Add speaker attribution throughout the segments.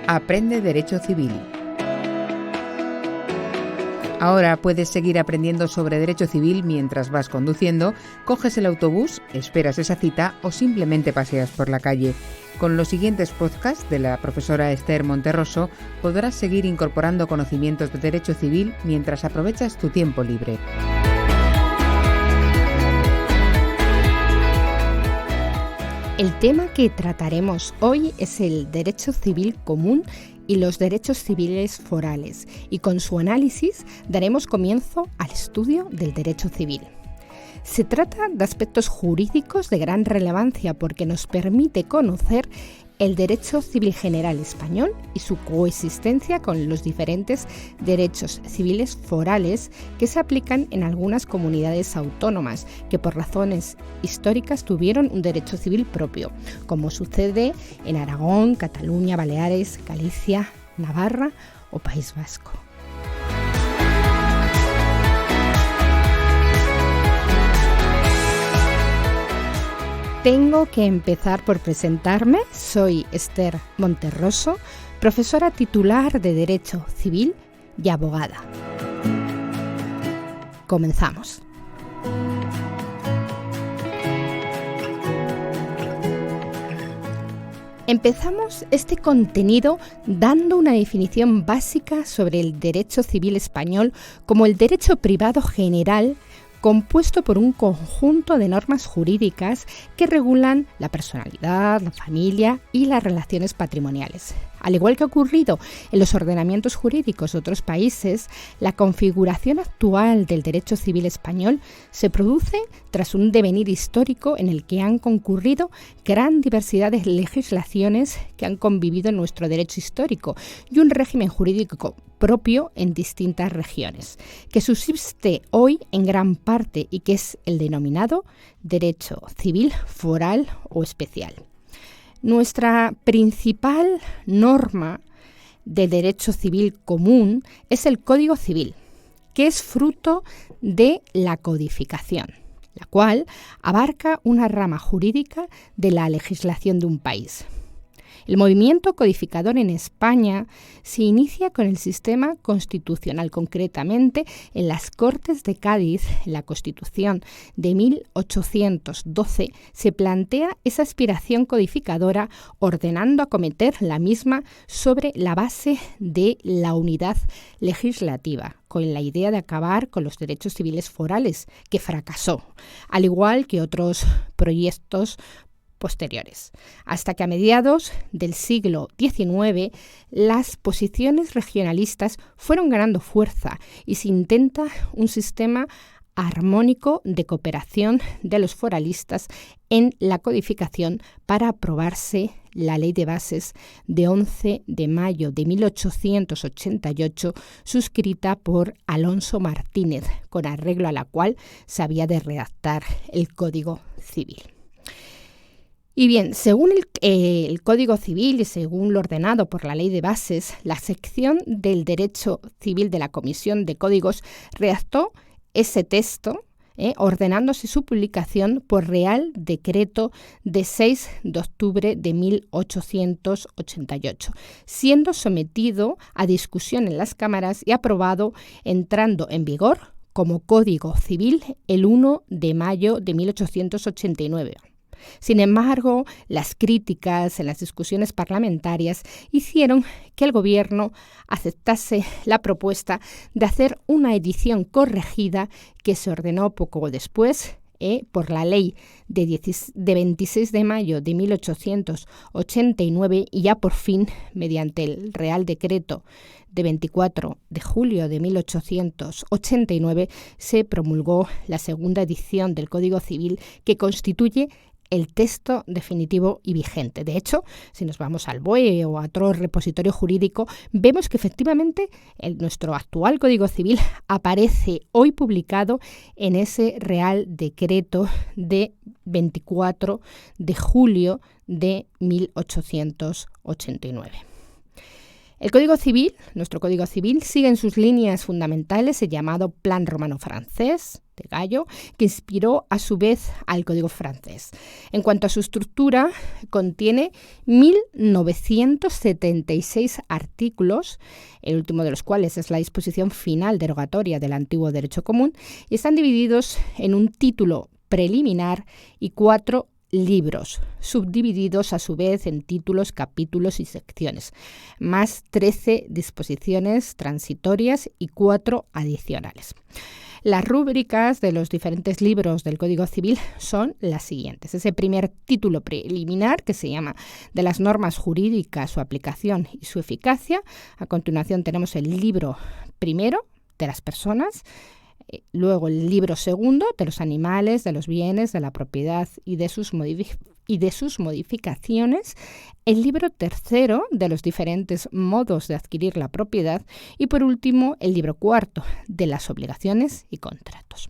Speaker 1: Aprende Derecho Civil. Ahora puedes seguir aprendiendo sobre derecho civil mientras vas conduciendo, coges el autobús, esperas esa cita o simplemente paseas por la calle. Con los siguientes podcasts de la profesora Esther Monterroso podrás seguir incorporando conocimientos de derecho civil mientras aprovechas tu tiempo libre.
Speaker 2: El tema que trataremos hoy es el derecho civil común y los derechos civiles forales, y con su análisis daremos comienzo al estudio del derecho civil. Se trata de aspectos jurídicos de gran relevancia porque nos permite conocer el derecho civil general español y su coexistencia con los diferentes derechos civiles forales que se aplican en algunas comunidades autónomas que por razones históricas tuvieron un derecho civil propio, como sucede en Aragón, Cataluña, Baleares, Galicia, Navarra o País Vasco. Tengo que empezar por presentarme. Soy Esther Monterroso, profesora titular de Derecho Civil y abogada. Comenzamos. Empezamos este contenido dando una definición básica sobre el derecho civil español como el derecho privado general compuesto por un conjunto de normas jurídicas que regulan la personalidad, la familia y las relaciones patrimoniales. Al igual que ha ocurrido en los ordenamientos jurídicos de otros países, la configuración actual del derecho civil español se produce tras un devenir histórico en el que han concurrido gran diversidad de legislaciones que han convivido en nuestro derecho histórico y un régimen jurídico propio en distintas regiones, que subsiste hoy en gran parte y que es el denominado derecho civil foral o especial. Nuestra principal norma de derecho civil común es el Código Civil, que es fruto de la codificación, la cual abarca una rama jurídica de la legislación de un país. El movimiento codificador en España se inicia con el sistema constitucional, concretamente en las Cortes de Cádiz. En la Constitución de 1812 se plantea esa aspiración codificadora ordenando acometer la misma sobre la base de la unidad legislativa, con la idea de acabar con los derechos civiles forales, que fracasó, al igual que otros proyectos posteriores, hasta que a mediados del siglo XIX las posiciones regionalistas fueron ganando fuerza y se intenta un sistema armónico de cooperación de los foralistas en la codificación para aprobarse la Ley de Bases de 11 de mayo de 1888, suscrita por Alonso Martínez, con arreglo a la cual se había de redactar el Código Civil. Y bien, según el Código Civil y según lo ordenado por la Ley de Bases, la sección del Derecho Civil de la Comisión de Códigos redactó ese texto, ordenándose su publicación por Real Decreto de 6 de octubre de 1888, siendo sometido a discusión en las cámaras y aprobado entrando en vigor como Código Civil el 1 de mayo de 1889. Sin embargo, las críticas en las discusiones parlamentarias hicieron que el gobierno aceptase la propuesta de hacer una edición corregida que se ordenó poco después por la ley de 26 de mayo de 1889 y ya por fin, mediante el Real Decreto de 24 de julio de 1889, se promulgó la segunda edición del Código Civil, que constituye el texto definitivo y vigente. De hecho, si nos vamos al BOE o a otro repositorio jurídico, vemos que efectivamente nuestro actual Código Civil aparece hoy publicado en ese Real Decreto de 24 de julio de 1889. El Código Civil, nuestro Código Civil, sigue en sus líneas fundamentales el llamado Plan Romano Francés, de Gallo, que inspiró a su vez al Código francés. En cuanto a su estructura, contiene 1.976 artículos, el último de los cuales es la disposición final derogatoria del antiguo derecho común, y están divididos en un título preliminar y 4 libros, subdivididos a su vez en títulos, capítulos y secciones, más 13 disposiciones transitorias y 4 adicionales. Las rúbricas de los diferentes libros del Código Civil son las siguientes. Ese primer título preliminar, que se llama de las normas jurídicas, su aplicación y su eficacia. A continuación tenemos el libro primero de las personas, luego el libro segundo de los animales, de los bienes, de la propiedad y de sus modificaciones, el libro tercero de los diferentes modos de adquirir la propiedad y por último el libro cuarto de las obligaciones y contratos.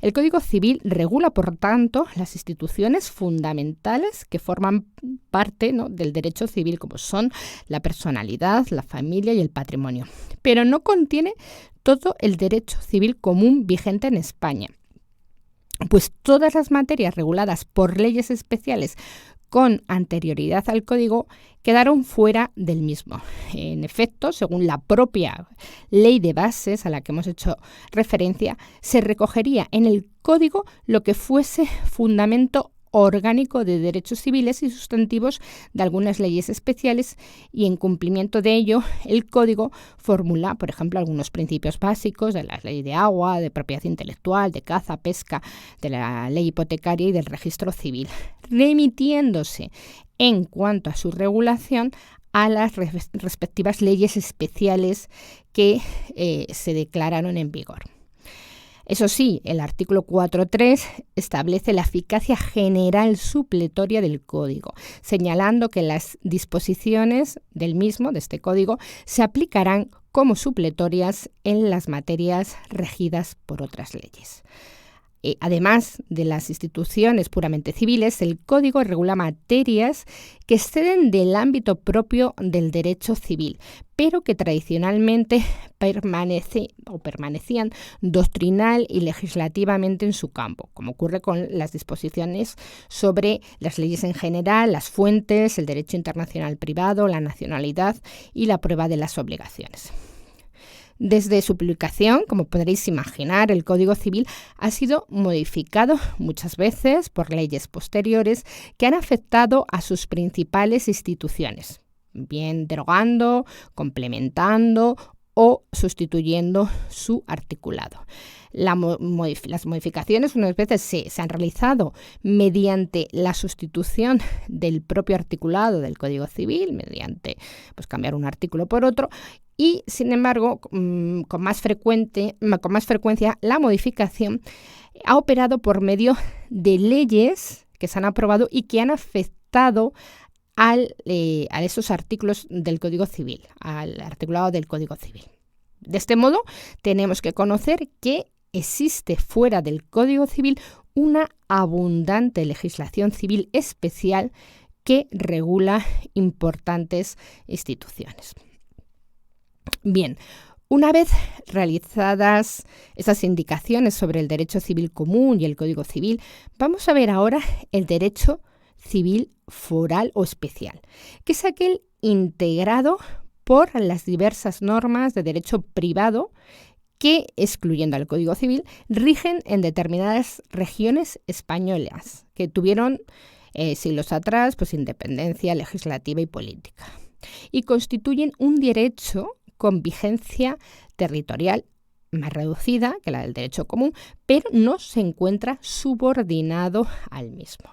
Speaker 2: El Código Civil regula, por tanto, las instituciones fundamentales que forman parte, ¿no?, del derecho civil, como son la personalidad, la familia y el patrimonio, pero no contiene todo el derecho civil común vigente en España, pues todas las materias reguladas por leyes especiales con anterioridad al Código quedaron fuera del mismo. En efecto, según la propia ley de bases a la que hemos hecho referencia, se recogería en el Código lo que fuese fundamento orgánico de derechos civiles y sustantivos de algunas leyes especiales, y en cumplimiento de ello el Código formula, por ejemplo, algunos principios básicos de la ley de agua, de propiedad intelectual, de caza, pesca, de la ley hipotecaria y del registro civil, remitiéndose en cuanto a su regulación a las respectivas leyes especiales que se declararon en vigor. Eso sí, el artículo 4.3 establece la eficacia general supletoria del Código, señalando que las disposiciones del mismo, de este Código, se aplicarán como supletorias en las materias regidas por otras leyes. Además de las instituciones puramente civiles, el Código regula materias que exceden del ámbito propio del derecho civil, pero que tradicionalmente permanecían doctrinal y legislativamente en su campo, como ocurre con las disposiciones sobre las leyes en general, las fuentes, el derecho internacional privado, la nacionalidad y la prueba de las obligaciones. Desde su publicación, como podréis imaginar, el Código Civil ha sido modificado muchas veces por leyes posteriores que han afectado a sus principales instituciones, bien derogando, complementando o sustituyendo su articulado. Las modificaciones unas veces se han realizado mediante la sustitución del propio articulado del Código Civil, mediante cambiar un artículo por otro, y sin embargo, con más frecuencia, la modificación ha operado por medio de leyes que se han aprobado y que han afectado a esos artículos del Código Civil, al articulado del Código Civil. De este modo, tenemos que conocer que existe fuera del Código Civil una abundante legislación civil especial que regula importantes instituciones. Bien, una vez realizadas esas indicaciones sobre el derecho civil común y el Código Civil, vamos a ver ahora el derecho civil foral o especial, que es aquel integrado por las diversas normas de derecho privado que, excluyendo al Código Civil, rigen en determinadas regiones españolas que tuvieron siglos atrás independencia legislativa y política, y constituyen un derecho con vigencia territorial más reducida que la del derecho común, pero no se encuentra subordinado al mismo.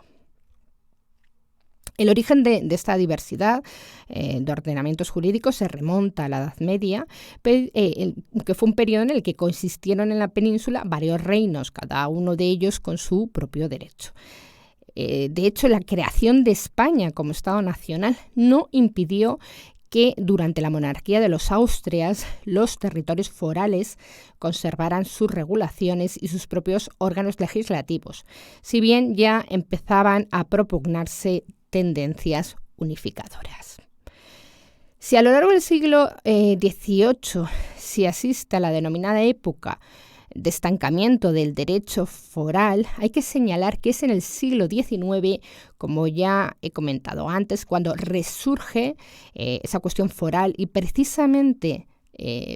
Speaker 2: El origen de esta diversidad de ordenamientos jurídicos se remonta a la Edad Media, que fue un periodo en el que coexistieron en la península varios reinos, cada uno de ellos con su propio derecho. De hecho, la creación de España como Estado nacional no impidió que durante la monarquía de los Austrias los territorios forales conservaran sus regulaciones y sus propios órganos legislativos, si bien ya empezaban a propugnarse tendencias unificadoras. Si a lo largo del siglo XVIII se asiste a la denominada época de estancamiento del derecho foral, hay que señalar que es en el siglo XIX, como ya he comentado antes, cuando resurge esa cuestión foral y precisamente,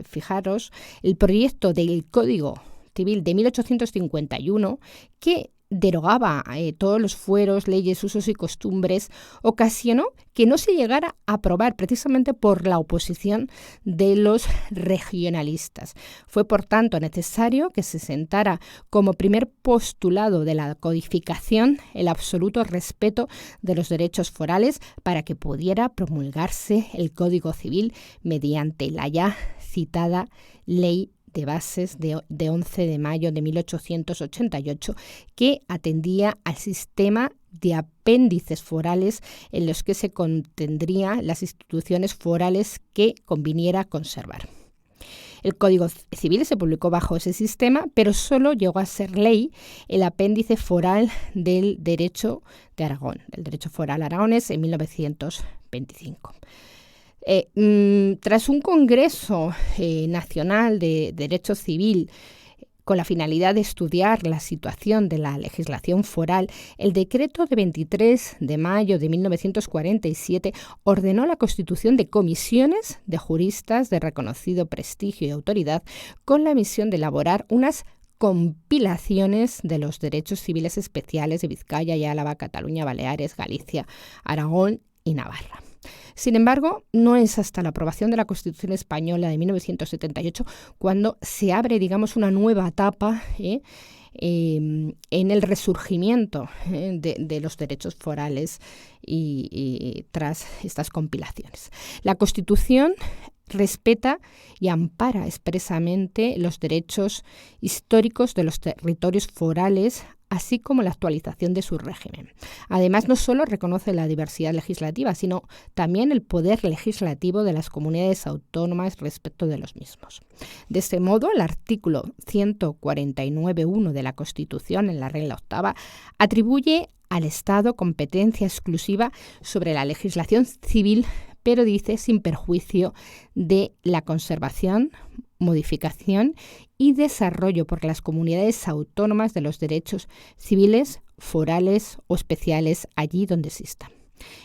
Speaker 2: fijaros, el proyecto del Código Civil de 1851, que derogaba todos los fueros, leyes, usos y costumbres, ocasionó que no se llegara a aprobar precisamente por la oposición de los regionalistas. Fue, por tanto, necesario que se sentara como primer postulado de la codificación el absoluto respeto de los derechos forales para que pudiera promulgarse el Código Civil mediante la ya citada Ley de Bases de 11 de mayo de 1888, que atendía al sistema de apéndices forales en los que se contendrían las instituciones forales que conviniera conservar. El Código Civil se publicó bajo ese sistema, pero solo llegó a ser ley el apéndice foral del derecho de Aragón, del derecho foral aragonés, en 1925. Tras un Congreso Nacional de Derecho Civil con la finalidad de estudiar la situación de la legislación foral, el decreto de 23 de mayo de 1947 ordenó la constitución de comisiones de juristas de reconocido prestigio y autoridad con la misión de elaborar unas compilaciones de los derechos civiles especiales de Vizcaya y Álava, Cataluña, Baleares, Galicia, Aragón y Navarra. Sin embargo, no es hasta la aprobación de la Constitución española de 1978 cuando se abre, digamos, una nueva etapa en el resurgimiento de los derechos forales y tras estas compilaciones. La Constitución respeta y ampara expresamente los derechos históricos de los territorios forales, así como la actualización de su régimen. Además, no solo reconoce la diversidad legislativa, sino también el poder legislativo de las comunidades autónomas respecto de los mismos. De este modo, el artículo 149.1 de la Constitución, en la regla octava, atribuye al Estado competencia exclusiva sobre la legislación civil, pero dice sin perjuicio de la conservación, modificación y desarrollo por las comunidades autónomas de los derechos civiles, forales o especiales allí donde existan.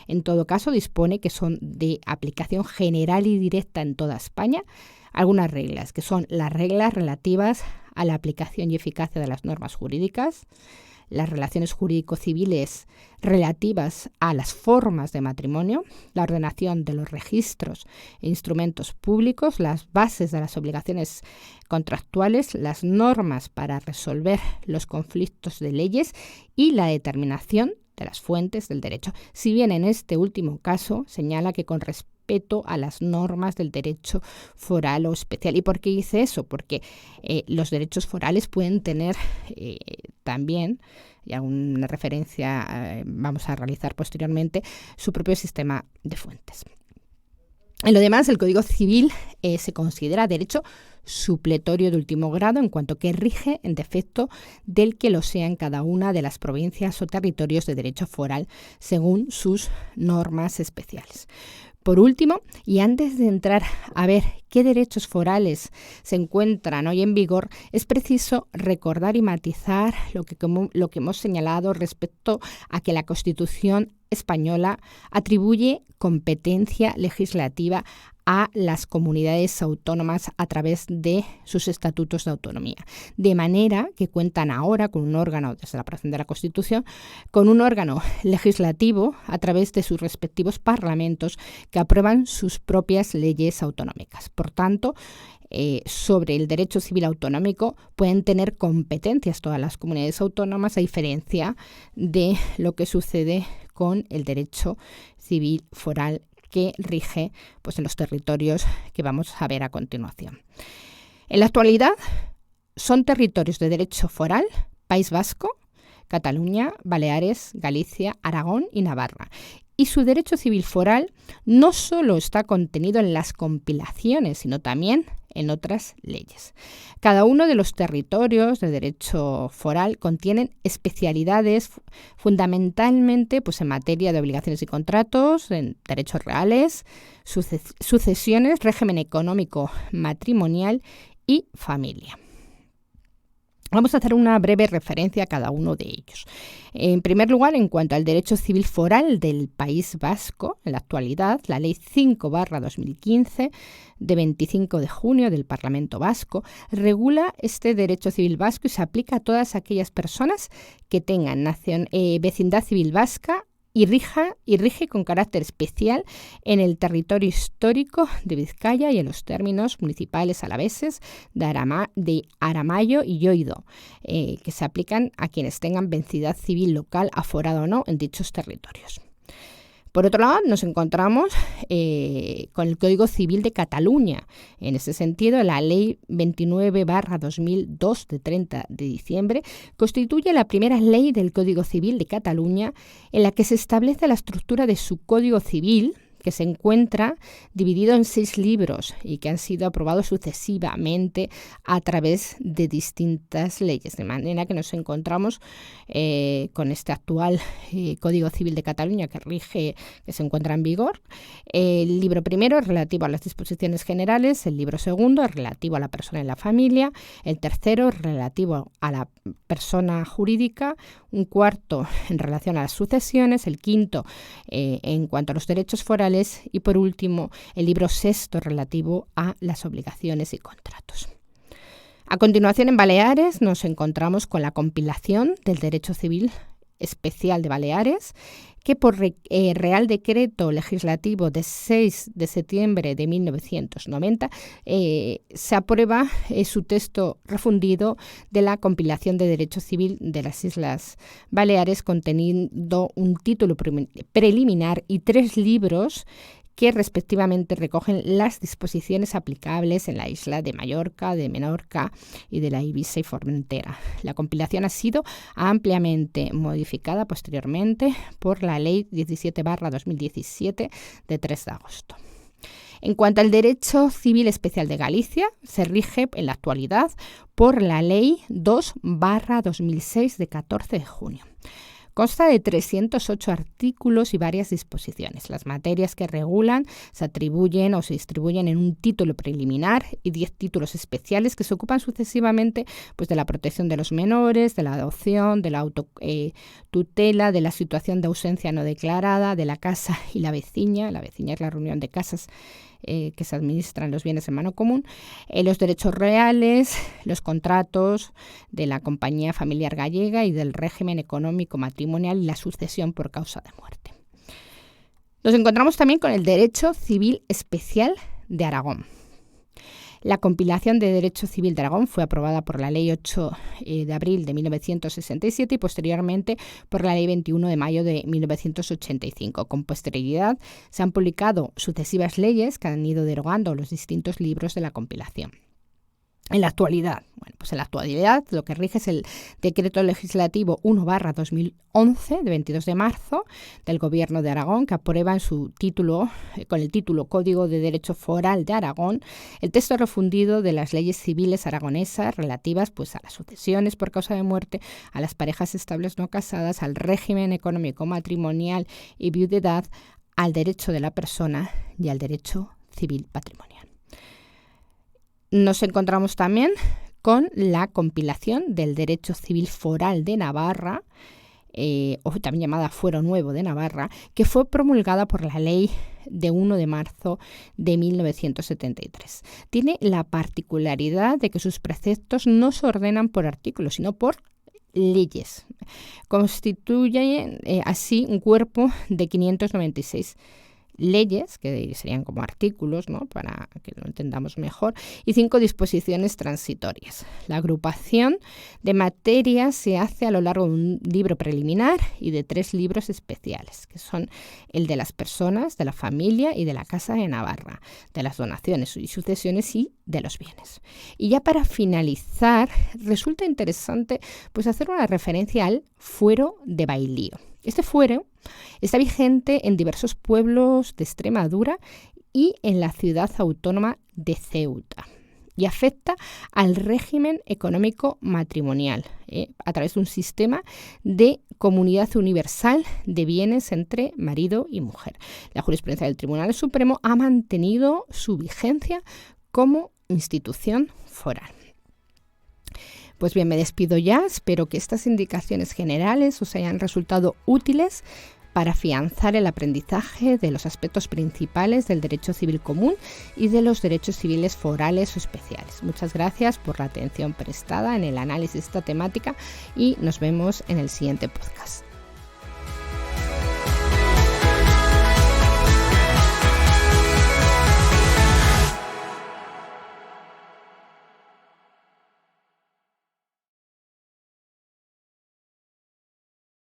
Speaker 2: En todo caso, dispone que son de aplicación general y directa en toda España algunas reglas, que son las reglas relativas a la aplicación y eficacia de las normas jurídicas, las relaciones jurídico-civiles relativas a las formas de matrimonio, la ordenación de los registros e instrumentos públicos, las bases de las obligaciones contractuales, las normas para resolver los conflictos de leyes y la determinación de las fuentes del derecho. Si bien en este último caso señala que con respeto a las normas del derecho foral o especial. ¿Y por qué dice eso? Porque los derechos forales pueden tener también, y alguna referencia vamos a realizar posteriormente, su propio sistema de fuentes. En lo demás, el Código Civil se considera derecho supletorio de último grado en cuanto que rige en defecto del que lo sea en cada una de las provincias o territorios de derecho foral según sus normas especiales. Por último, y antes de entrar a ver qué derechos forales se encuentran hoy en vigor, es preciso recordar y matizar lo que hemos señalado respecto a que la Constitución española atribuye competencia legislativa a las comunidades autónomas a través de sus estatutos de autonomía, de manera que cuentan ahora con un órgano, desde la aprobación de la Constitución, con un órgano legislativo a través de sus respectivos parlamentos que aprueban sus propias leyes autonómicas. Por tanto, sobre el derecho civil autonómico pueden tener competencias todas las comunidades autónomas, a diferencia de lo que sucede con el derecho civil foral que rige en los territorios que vamos a ver a continuación. En la actualidad son territorios de derecho foral País Vasco, Cataluña, Baleares, Galicia, Aragón y Navarra. Y su derecho civil foral no solo está contenido en las compilaciones, sino también en otras leyes. Cada uno de los territorios de derecho foral contienen especialidades fundamentalmente en materia de obligaciones y contratos, en derechos reales, sucesiones, régimen económico matrimonial y familia. Vamos a hacer una breve referencia a cada uno de ellos. En primer lugar, en cuanto al derecho civil foral del País Vasco, en la actualidad, la Ley 5/2015 de 25 de junio del Parlamento Vasco regula este derecho civil vasco y se aplica a todas aquellas personas que tengan vecindad civil vasca y rige con carácter especial en el territorio histórico de Vizcaya y en los términos municipales alaveses de Aramayo y Lloido, que se aplican a quienes tengan vecindad civil local, aforada o no, en dichos territorios. Por otro lado, nos encontramos con el Código Civil de Cataluña. En ese sentido, la Ley 29/2002 de 30 de diciembre constituye la primera ley del Código Civil de Cataluña en la que se establece la estructura de su Código Civil, que se encuentra dividido en 6 libros y que han sido aprobados sucesivamente a través de distintas leyes, de manera que nos encontramos con este actual Código Civil de Cataluña que se encuentra en vigor. El libro primero es relativo a las disposiciones generales, el libro segundo es relativo a la persona y la familia, el tercero es relativo a la persona jurídica, un cuarto en relación a las sucesiones, el quinto en cuanto a los derechos forales y, por último, el libro sexto relativo a las obligaciones y contratos. A continuación, en Baleares nos encontramos con la compilación del Derecho Civil Especial de Baleares, que por Real Decreto Legislativo de 6 de septiembre de 1990 se aprueba su texto refundido de la compilación de Derecho Civil de las Islas Baleares, conteniendo un título preliminar y 3 libros que respectivamente recogen las disposiciones aplicables en la isla de Mallorca, de Menorca y de la Ibiza y Formentera. La compilación ha sido ampliamente modificada posteriormente por la Ley 17/2017 de 3 de agosto. En cuanto al Derecho Civil Especial de Galicia, se rige en la actualidad por la Ley 2/2006 de 14 de junio. Consta de 308 artículos y varias disposiciones. Las materias que regulan se atribuyen o se distribuyen en un título preliminar y 10 títulos especiales que se ocupan sucesivamente de la protección de los menores, de la adopción, de la autotutela, de la situación de ausencia no declarada, de la casa y la veciña. La veciña es la reunión de casas que se administran los bienes en mano común, los derechos reales, los contratos de la compañía familiar gallega y del régimen económico matrimonial y la sucesión por causa de muerte. Nos encontramos también con el Derecho Civil Especial de Aragón. La compilación de Derecho Civil de Aragón fue aprobada por la Ley 8 de abril de 1967 y posteriormente por la Ley 21 de mayo de 1985. Con posterioridad se han publicado sucesivas leyes que han ido derogando los distintos libros de la compilación. En la actualidad, lo que rige es el Decreto Legislativo 1/2011 de 22 de marzo del Gobierno de Aragón, que aprueba en su título, con el título Código de Derecho Foral de Aragón, el texto refundido de las leyes civiles aragonesas relativas a las sucesiones por causa de muerte, a las parejas estables no casadas, al régimen económico matrimonial y viudedad, al derecho de la persona y al derecho civil patrimonial. Nos encontramos también con la compilación del Derecho Civil Foral de Navarra, o también llamada Fuero Nuevo de Navarra, que fue promulgada por la Ley de 1 de marzo de 1973. Tiene la particularidad de que sus preceptos no se ordenan por artículos, sino por leyes. Constituyen así un cuerpo de 596 leyes, que serían como artículos, ¿no?, para que lo entendamos mejor, y 5 disposiciones transitorias. La agrupación de materias se hace a lo largo de un libro preliminar y de 3 libros especiales, que son el de las personas, de la familia y de la Casa de Navarra, de las donaciones y sucesiones y de los bienes. Y ya para finalizar, resulta interesante hacer una referencia al fuero de Bailío. Este fuero está vigente en diversos pueblos de Extremadura y en la ciudad autónoma de Ceuta y afecta al régimen económico matrimonial a través de un sistema de comunidad universal de bienes entre marido y mujer. La jurisprudencia del Tribunal Supremo ha mantenido su vigencia como institución foral. Pues bien, me despido ya. Espero que estas indicaciones generales os hayan resultado útiles para afianzar el aprendizaje de los aspectos principales del derecho civil común y de los derechos civiles forales o especiales. Muchas gracias por la atención prestada en el análisis de esta temática y nos vemos en el siguiente podcast.